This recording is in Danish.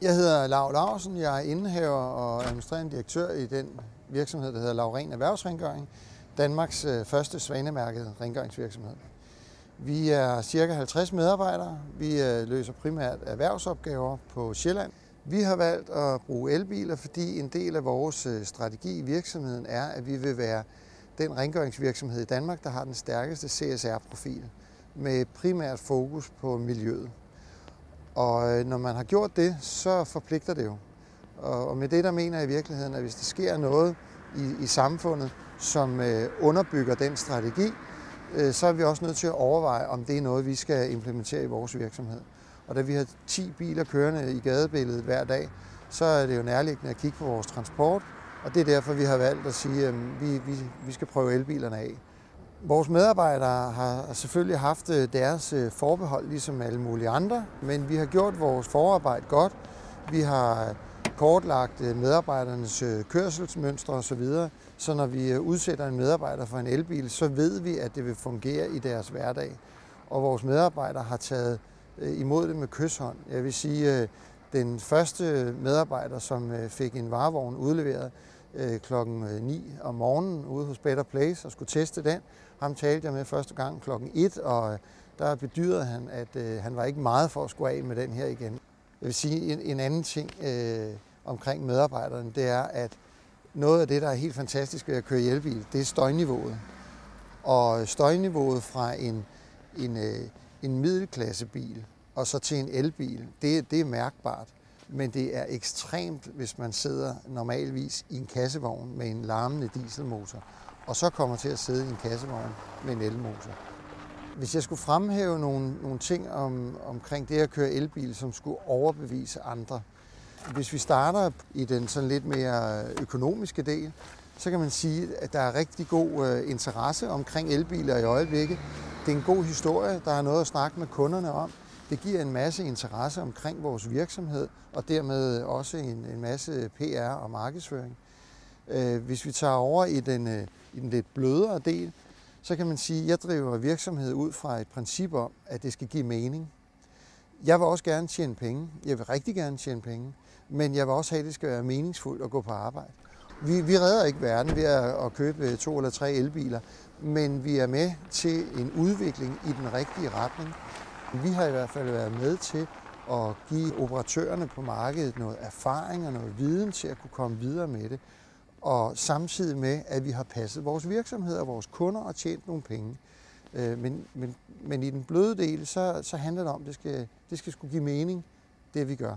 Jeg hedder Lau Laursen. Jeg er indehaver og administrerende direktør i den virksomhed, der hedder Lauren Erhvervsrengøring, Danmarks første svanemærkede rengøringsvirksomhed. Vi er ca. 50 medarbejdere. Vi løser primært erhvervsopgaver på Sjælland. Vi har valgt at bruge elbiler, fordi en del af vores strategi i virksomheden er, at vi vil være den rengøringsvirksomhed i Danmark, der har den stærkeste CSR-profil, med primært fokus på miljøet. Og når man har gjort det, så forpligter det jo. Og med det der mener jeg i virkeligheden, at hvis der sker noget i samfundet, som underbygger den strategi, så er vi også nødt til at overveje, om det er noget, vi skal implementere i vores virksomhed. Og da vi har 10 biler kørende i gadebilledet hver dag, så er det jo nærliggende at kigge på vores transport. Og det er derfor, vi har valgt at sige, at vi skal prøve elbilerne af. Vores medarbejdere har selvfølgelig haft deres forbehold, ligesom alle mulige andre, men vi har gjort vores forarbejde godt. Vi har kortlagt medarbejdernes kørselsmønstre osv., så når vi udsætter en medarbejder for en elbil, så ved vi, at det vil fungere i deres hverdag. Og vores medarbejdere har taget imod det med kyshånd. Jeg vil sige, den første medarbejder, som fik en varevogn udleveret klokken 9 om morgenen ude hos Better Place og skulle teste den, ham talte jeg med første gang klokken 1, og der bedyrede han, at han var ikke meget for at skulle af med den her igen. Jeg vil sige, en anden ting omkring medarbejderne, det er, at noget af det, der er helt fantastisk ved at køre i elbil, det er støjniveauet. Og støjniveauet fra en middelklassebil og så til en elbil, det er mærkbart. Men det er ekstremt, hvis man sidder normalvis i en kassevogn med en larmende dieselmotor, og så kommer til at sidde i en kassevogn med en elmotor. Hvis jeg skulle fremhæve nogle ting omkring det at køre elbil, som skulle overbevise andre. Hvis vi starter i den sådan lidt mere økonomiske del, så kan man sige, at der er rigtig god interesse omkring elbiler i øjeblikket. Det er en god historie, der er noget at snakke med kunderne om. Det giver en masse interesse omkring vores virksomhed, og dermed også en masse PR og markedsføring. Hvis vi tager over i den lidt blødere del, så kan man sige, at jeg driver virksomhed ud fra et princip om, at det skal give mening. Jeg vil også gerne tjene penge. Jeg vil rigtig gerne tjene penge. Men jeg vil også have, at det skal være meningsfuldt at gå på arbejde. Vi redder ikke verden ved at købe 2 eller 3 elbiler, men vi er med til en udvikling i den rigtige retning. Vi har i hvert fald været med til at give operatørerne på markedet noget erfaring og noget viden til at kunne komme videre med det. Og samtidig med, at vi har passet vores virksomhed og vores kunder og tjent nogle penge. Men i den bløde del, så handler det om, at det skal skulle give mening, det vi gør.